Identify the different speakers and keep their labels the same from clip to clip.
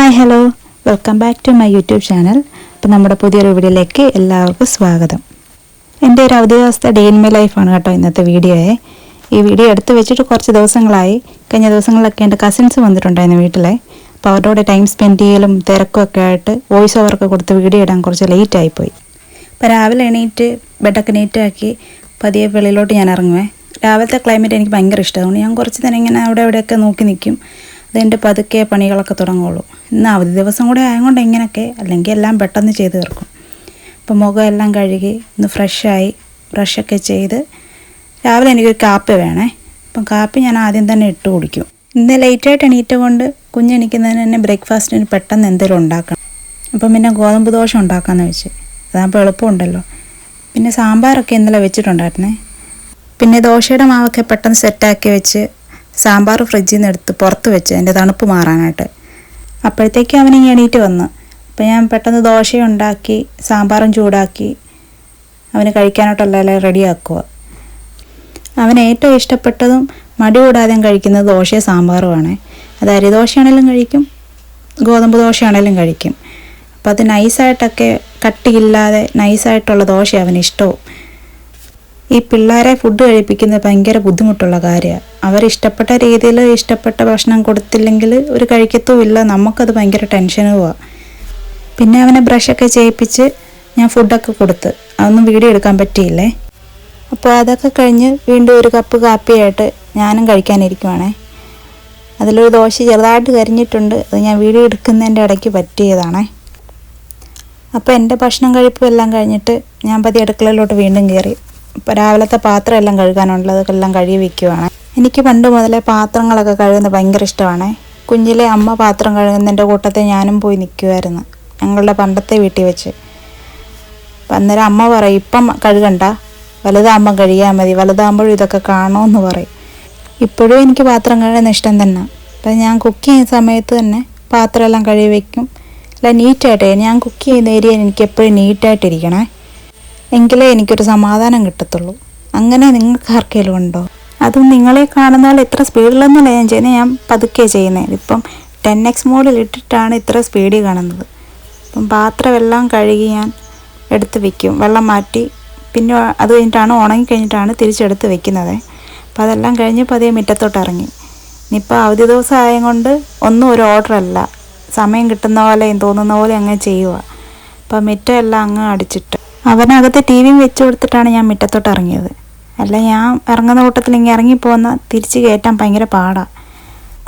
Speaker 1: Hi hello welcome back to my YouTube channel. അപ്പോൾ നമ്മുടെ പുതിയൊരു വീഡിയോയിലേക്ക് എല്ലാവർക്കും സ്വാഗതം. എൻ്റെ ഒരു അവധി ദിവസത്തെ ഡേ ഇൻ മൈ ലൈഫാണ് കേട്ടോ ഇന്നത്തെ വീഡിയോയെ. ഈ വീഡിയോ എടുത്ത് വെച്ചിട്ട് കുറച്ച് ദിവസങ്ങളായി. കഴിഞ്ഞ ദിവസങ്ങളിലൊക്കെ എൻ്റെ കസിൻസ് വന്നിട്ടുണ്ടായിരുന്നു വീട്ടിലെ. അപ്പോൾ അവരുടെ കൂടെ ടൈം സ്പെൻഡ് ചെയ്യലും തിരക്കും ഒക്കെ ആയിട്ട് വോയിസ് ഓവറൊക്കെ കൊടുത്ത് വീഡിയോ ഇടാൻ കുറച്ച് ലേറ്റ് ആയിപ്പോയി. അപ്പോൾ രാവിലെ എണീറ്റ് ബെഡൊക്കെ നീറ്റാക്കി പതിയെ വെളിയിലോട്ട് ഞാൻ ഇറങ്ങുവേ. രാവിലത്തെ ക്ലൈമറ്റ് എനിക്ക് ഭയങ്കര ഇഷ്ടമാണ്. ഞാൻ കുറച്ച് നേരം ഇങ്ങനെ അവിടെ ഇവിടെയൊക്കെ നോക്കി നിൽക്കും. അതെൻ്റെ പതുക്കെ പണികളൊക്കെ തുടങ്ങുള്ളൂ. ഇന്ന് അവധി ദിവസം കൂടെ ആയതുകൊണ്ട് ഇങ്ങനെയൊക്കെ, അല്ലെങ്കിൽ എല്ലാം പെട്ടെന്ന് ചെയ്ത് തീർക്കും. അപ്പോൾ മുഖം എല്ലാം കഴുകി ഒന്ന് ഫ്രഷായി ബ്രഷൊക്കെ ചെയ്ത് രാവിലെ എനിക്കൊരു കാപ്പി വേണേ. അപ്പം കാപ്പി ഞാൻ ആദ്യം തന്നെ ഇട്ട് കുടിക്കും. ഇന്ന് ലേറ്റായിട്ട് എണീറ്റ് കൊണ്ട് കുഞ്ഞെണിക്കുന്നതിന് തന്നെ ബ്രേക്ക്ഫാസ്റ്റിന് പെട്ടെന്ന് എന്തെങ്കിലും ഉണ്ടാക്കണം. അപ്പം പിന്നെ ഗോതമ്പ് ദോശ ഉണ്ടാക്കാമെന്ന് വെച്ച്. അതാകുമ്പോൾ എളുപ്പമുണ്ടല്ലോ. പിന്നെ സാമ്പാറൊക്കെ ഇന്നലെ വെച്ചിട്ടുണ്ടായിരുന്നേ. പിന്നെ ദോശയുടെ മാവൊക്കെ പെട്ടെന്ന് സെറ്റാക്കി വെച്ച് സാമ്പാർ ഫ്രിഡ്ജിൽ നിന്ന് എടുത്ത് പുറത്ത് വെച്ച് അതിൻ്റെ തണുപ്പ് മാറാനായിട്ട്. അപ്പോഴത്തേക്കും അവനിങ്ങ് എണീറ്റ് വന്നു. അപ്പോൾ ഞാൻ പെട്ടെന്ന് ദോശയും ഉണ്ടാക്കി സാമ്പാറും ചൂടാക്കി അവന് കഴിക്കാനായിട്ടുള്ള റെഡിയാക്കുക. അവന് ഏറ്റവും ഇഷ്ടപ്പെട്ടതും മടി കൂടാതെ കഴിക്കുന്നത് ദോശയും സാമ്പാറുമാണ്. അത് അരിദോശയാണെങ്കിലും കഴിക്കും, ഗോതമ്പ് ദോശയാണെങ്കിലും കഴിക്കും. അപ്പോൾ അത് നൈസായിട്ടൊക്കെ കട്ടിയില്ലാതെ നൈസായിട്ടുള്ള ദോശ അവന് ഇഷ്ടവും. ഈ പിള്ളേരെ ഫുഡ് കഴിപ്പിക്കുന്നത് ഭയങ്കര ബുദ്ധിമുട്ടുള്ള കാര്യമാണ്. അവരിഷ്ടപ്പെട്ട രീതിയിൽ ഇഷ്ടപ്പെട്ട ഭക്ഷണം കൊടുത്തില്ലെങ്കിൽ ഒരു കഴിക്കത്തുമില്ല. നമുക്കത് ഭയങ്കര ടെൻഷനുമാണ്. പിന്നെ അവനെ ബ്രഷൊക്കെ ചെയ്യിപ്പിച്ച് ഞാൻ ഫുഡൊക്കെ കൊടുത്ത് അതൊന്നും വീഡിയോ എടുക്കാൻ പറ്റിയില്ലേ. അപ്പോൾ അതൊക്കെ കഴിഞ്ഞ് വീണ്ടും ഒരു കപ്പ് കാപ്പിയായിട്ട് ഞാനും കഴിക്കാനിരിക്കുവാണേ. അതിലൊരു ദോശ ചെറുതായിട്ട് കരിഞ്ഞിട്ടുണ്ട്. അത് ഞാൻ വീഡിയോ എടുക്കുന്നതിൻ്റെ ഇടയ്ക്ക് പറ്റിയതാണേ. അപ്പോൾ എൻ്റെ ഭക്ഷണം കഴിപ്പും എല്ലാം കഴിഞ്ഞിട്ട് ഞാൻ പതിയെ അടുക്കളയിലോട്ട് വീണ്ടും കയറി. ഇപ്പോൾ രാവിലത്തെ പാത്രം എല്ലാം കഴുകാനുള്ളതൊക്കെല്ലാം കഴുകി വയ്ക്കുവാണ്. എനിക്ക് പണ്ട് മുതലേ പാത്രങ്ങളൊക്കെ കഴുകുന്നത് ഭയങ്കര ഇഷ്ടമാണ്. കുഞ്ഞിലെ അമ്മ പാത്രം കഴുകുന്നതിൻ്റെ കൂട്ടത്തിൽ ഞാനും പോയി നിൽക്കുമായിരുന്നു, ഞങ്ങളുടെ പണ്ടത്തെ വീട്ടിൽ വെച്ച്. അപ്പം അന്നേരം അമ്മ പറയും, ഇപ്പം കഴുകണ്ട, വലുതാകുമ്പം കഴിയാൽ മതി, വലുതാകുമ്പോഴും ഇതൊക്കെ കാണുമെന്ന് പറയും. ഇപ്പോഴും എനിക്ക് പാത്രം കഴുകുന്ന ഇഷ്ടം തന്നെ. അപ്പം ഞാൻ കുക്ക് ചെയ്യുന്ന സമയത്ത് തന്നെ പാത്രം എല്ലാം കഴുകി വയ്ക്കും. അല്ല നീറ്റായിട്ട്, ഞാൻ കുക്ക് ചെയ്യുന്ന ഏരിയ എനിക്ക് എപ്പോഴും നീറ്റായിട്ടിരിക്കണേ, എങ്കിലേ എനിക്കൊരു സമാധാനം കിട്ടത്തുള്ളൂ. അങ്ങനെ നിങ്ങൾക്ക് ആർക്കെങ്കിലും ഉണ്ടോ? അതും നിങ്ങളെ കാണുന്ന പോലെ ഇത്ര സ്പീഡിലൊന്നുമല്ല ഞാൻ ചെയ്യുന്നത്, ഞാൻ പതുക്കെ ചെയ്യുന്നത്. ഇപ്പം 10x മോഡിൽ ഇട്ടിട്ടാണ് ഇത്ര സ്പീഡിൽ കാണുന്നത്. അപ്പം പാത്രമെല്ലാം കഴുകി ഞാൻ എടുത്ത് വയ്ക്കും, വെള്ളം മാറ്റി. പിന്നെ അത് കഴിഞ്ഞിട്ടാണ് ഉണങ്ങി കഴിഞ്ഞിട്ടാണ് തിരിച്ചെടുത്ത് വെക്കുന്നത്. അപ്പോൾ അതെല്ലാം കഴിഞ്ഞ് പതിയെ മുറ്റത്തോട്ട് ഇറങ്ങി. ഇനിയിപ്പോൾ അവധി ദിവസം ആയതുകൊണ്ട് ഒന്നും ഒരു ഓർഡറല്ല, സമയം കിട്ടുന്ന പോലെയും തോന്നുന്ന പോലെ അങ്ങ് ചെയ്യുക. അപ്പോൾ മുറ്റം എല്ലാം അങ്ങ് അടിച്ചിട്ട് അവനകത്ത് ടി വിയും വെച്ച് കൊടുത്തിട്ടാണ് ഞാൻ മുറ്റത്തോട്ട് ഇറങ്ങിയത്. അല്ല, ഞാൻ ഇറങ്ങുന്ന കൂട്ടത്തിൽ ഇങ്ങനെ ഇറങ്ങിപ്പോകുന്ന തിരിച്ച് കയറ്റാൻ ഭയങ്കര പാടാണ്.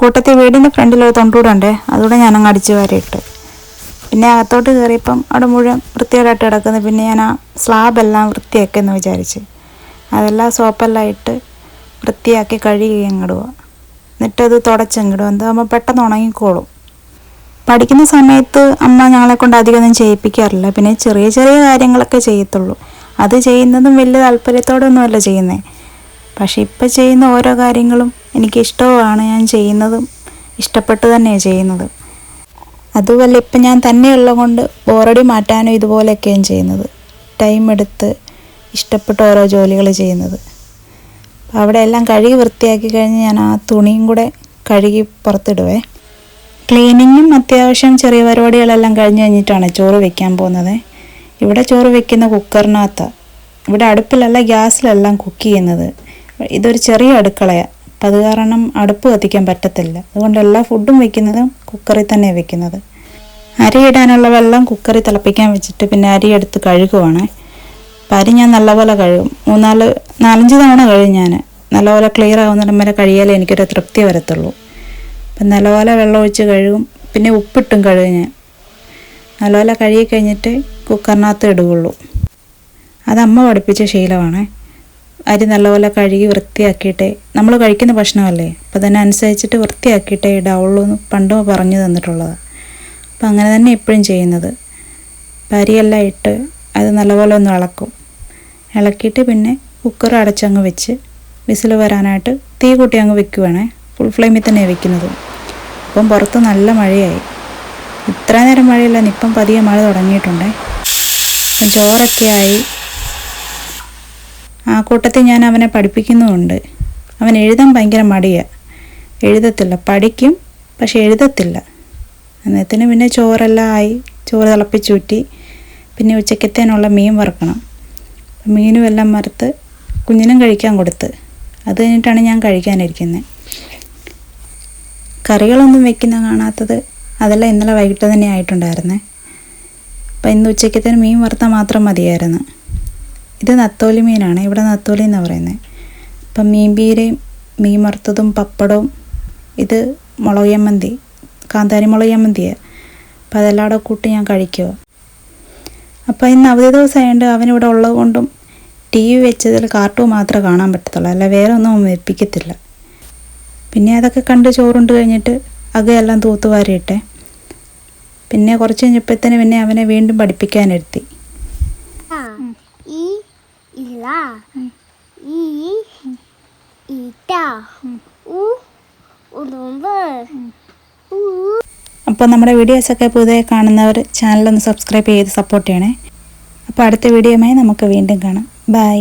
Speaker 1: കൂട്ടത്തിൽ വീടിൻ്റെ ഫ്രണ്ടിലൊരു തൊണ്ടൂടുണ്ട്, അതുകൂടെ ഞാനങ്ങ് അടിച്ച് വരയിട്ട്. പിന്നെ അകത്തോട്ട് കയറിയപ്പം അവിടെ മുഴുവൻ വൃത്തികേടായിട്ട് കിടക്കുന്നു. പിന്നെ ഞാൻ ആ സ്ലാബെല്ലാം വൃത്തിയാക്കിയെന്ന് വിചാരിച്ച് അതെല്ലാം സോപ്പെല്ലാം ഇട്ട് വൃത്തിയാക്കി കഴുകി അങ്ങിടുക. എന്നിട്ടത് തുടച്ചങ്ങിടുക. എന്താകുമ്പോൾ പെട്ടെന്ന് ഉണങ്ങിക്കോളും. പഠിക്കുന്ന സമയത്ത് അമ്മ ഞങ്ങളെ കൊണ്ട് അധികമൊന്നും ചെയ്യിപ്പിക്കാറില്ല. പിന്നെ ചെറിയ ചെറിയ കാര്യങ്ങളൊക്കെ ചെയ്യത്തുള്ളൂ. അത് ചെയ്യുന്നതും വലിയ താല്പര്യത്തോടെ ഒന്നുമല്ല ചെയ്യുന്നത്. പക്ഷെ ഇപ്പം ചെയ്യുന്ന ഓരോ കാര്യങ്ങളും എനിക്കിഷ്ടവുമാണ്. ഞാൻ ചെയ്യുന്നതും ഇഷ്ടപ്പെട്ട് തന്നെയാണ് ചെയ്യുന്നത്. അതുമല്ല, ഇപ്പം ഞാൻ തന്നെയുള്ളത് കൊണ്ട് ബോറടി മാറ്റാനും ഇതുപോലെയൊക്കെയാണ് ചെയ്യുന്നത്. ടൈം എടുത്ത് ഇഷ്ടപ്പെട്ട ഓരോ ജോലികൾ ചെയ്യുന്നത്. അവിടെ എല്ലാം കഴുകി വൃത്തിയാക്കി കഴിഞ്ഞ് ഞാൻ ആ തുണിയും കൂടെ കഴുകി പുറത്തിടുവേ. ക്ലീനിങ്ങും അത്യാവശ്യം ചെറിയ പരിപാടികളെല്ലാം കഴിഞ്ഞ് കഴിഞ്ഞിട്ടാണ് ചോറ് വെക്കാൻ പോകുന്നത്. ഇവിടെ ചോറ് വെക്കുന്ന കുക്കറിനകത്താണ്. ഇവിടെ അടുപ്പിലല്ല, ഗ്യാസിലെല്ലാം കുക്ക് ചെയ്യുന്നത്. ഇതൊരു ചെറിയ അടുക്കളയാണ്. അപ്പം അത് കാരണം അടുപ്പ് കത്തിക്കാൻ പറ്റത്തില്ല. അതുകൊണ്ട് എല്ലാ ഫുഡും വെക്കുന്നതും കുക്കറിൽ തന്നെയാണ് വെക്കുന്നത്. അരി ഇടാനുള്ള വെള്ളം കുക്കറിൽ തിളപ്പിക്കാൻ വെച്ചിട്ട് പിന്നെ അരി എടുത്ത് കഴുകുവാണ്. അപ്പം അരി ഞാൻ നല്ലപോലെ കഴുകും. 4-5 തവണ കഴുകും ഞാൻ. നല്ലപോലെ ക്ലിയർ ആവുന്നിടം വരെ കഴിയാലേ എനിക്കൊരു തൃപ്തി വരത്തുള്ളൂ. അപ്പം നല്ലപോലെ വെള്ളം ഒഴിച്ച് കഴുകും. പിന്നെ ഉപ്പിട്ടും കഴുകും ഞാൻ. നല്ലപോലെ കഴുകി കഴിഞ്ഞിട്ട് കുക്കറിനകത്ത് ഇടുകയുള്ളൂ. അത് അമ്മ പഠിപ്പിച്ച ശീലമാണ്. അരി നല്ലപോലെ കഴുകി വൃത്തിയാക്കിയിട്ടേ, നമ്മൾ കഴിക്കുന്ന ഭക്ഷണമല്ലേ, അപ്പോൾ അതിനനുസരിച്ചിട്ട് വൃത്തിയാക്കിയിട്ടേ ഇടാവുള്ളൂ എന്ന് പണ്ട് പറഞ്ഞു തന്നിട്ടുള്ളതാണ്. അപ്പം അങ്ങനെ തന്നെ എപ്പോഴും ചെയ്യുന്നത്. അപ്പം അരിയെല്ലാം ഇട്ട് അത് നല്ലപോലെ ഒന്ന് ഇളക്കും. ഇളക്കിയിട്ട് പിന്നെ കുക്കർ അടച്ചങ്ങ് വെച്ച് വിസിൽ വരാനായിട്ട് തീ കൂട്ടി അങ്ങ് വെക്കുവാണേ. ഫുൾ ഫ്ലെയിമിൽ തന്നെയാണ് വെക്കുന്നത്. അപ്പം പുറത്ത് നല്ല മഴയായി. ഇത്ര നേരം മഴയില്ല, ഇപ്പം പതിയെ മഴ തുടങ്ങിയിട്ടുണ്ടേ. അപ്പം ചോറൊക്കെ ആയി. ആ കൂട്ടത്തിൽ ഞാൻ അവനെ പഠിപ്പിക്കുന്നുമുണ്ട്. അവൻ എഴുതാൻ ഭയങ്കര മടിയാണ്. എഴുതത്തില്ല, പഠിക്കും പക്ഷെ എഴുതത്തില്ല. അന്നേരത്തിന് പിന്നെ ചോറെല്ലാം ആയി, ചോറ് തിളപ്പിച്ചൂറ്റി. പിന്നെ ഉച്ചക്കത്തേനുള്ള മീൻ വറുക്കണം. മീനും എല്ലാം വറുത്ത് കുഞ്ഞിനും കഴിക്കാൻ കൊടുത്ത്. അത് കഴിഞ്ഞിട്ടാണ് ഞാൻ കഴിക്കാനിരിക്കുന്നത്. കറികളൊന്നും വെക്കുന്ന കാണാത്തത് അതെല്ലാം ഇന്നലെ വൈകിട്ട് തന്നെ ആയിട്ടുണ്ടായിരുന്നേ. അപ്പം ഇന്ന് ഉച്ചക്കത്തേന് മീൻ വറുത്താൽ മാത്രം മതിയായിരുന്നു. ഇത് നത്തോലി മീനാണ്, ഇവിടെ നത്തോലി എന്നാണ് പറയുന്നത്. അപ്പം മീൻ പീരയും മീൻ വറുത്തതും പപ്പടവും, ഇത് മുളക് ചമ്മന്തി, കാന്താരി മുളക് ചമ്മന്തിയാണ്. അപ്പം അതെല്ലാം കൂടെ കൂട്ടി ഞാൻ കഴിക്കുക. അപ്പോൾ ഇന്ന് അവധി ദിവസമായതുകൊണ്ട് അവനിവിടെ ഉള്ളത് കൊണ്ടും TV വെച്ചതിൽ കാർട്ടൂൺ മാത്രമേ കാണാൻ പറ്റത്തുള്ളൂ, അല്ല വേറെ ഒന്നും വെപ്പിക്കത്തില്ല. പിന്നെ അതൊക്കെ കണ്ട് ചോറുണ്ട് കഴിഞ്ഞിട്ട് അകയെല്ലാം തൂത്തുവാരിയിട്ടെ. പിന്നെ കുറച്ച് കഴിഞ്ഞപ്പോഴത്തേന് പിന്നെ അവനെ വീണ്ടും പഠിപ്പിക്കാനിരുത്തി. അപ്പോൾ നമ്മുടെ വീഡിയോസൊക്കെ പുതിയ കാണുന്നവർ ചാനലൊന്ന് സബ്സ്ക്രൈബ് ചെയ്ത് സപ്പോർട്ട് ചെയ്യണേ. അപ്പോൾ അടുത്ത വീഡിയോയുമായി നമുക്ക് വീണ്ടും കാണാം. ബൈ.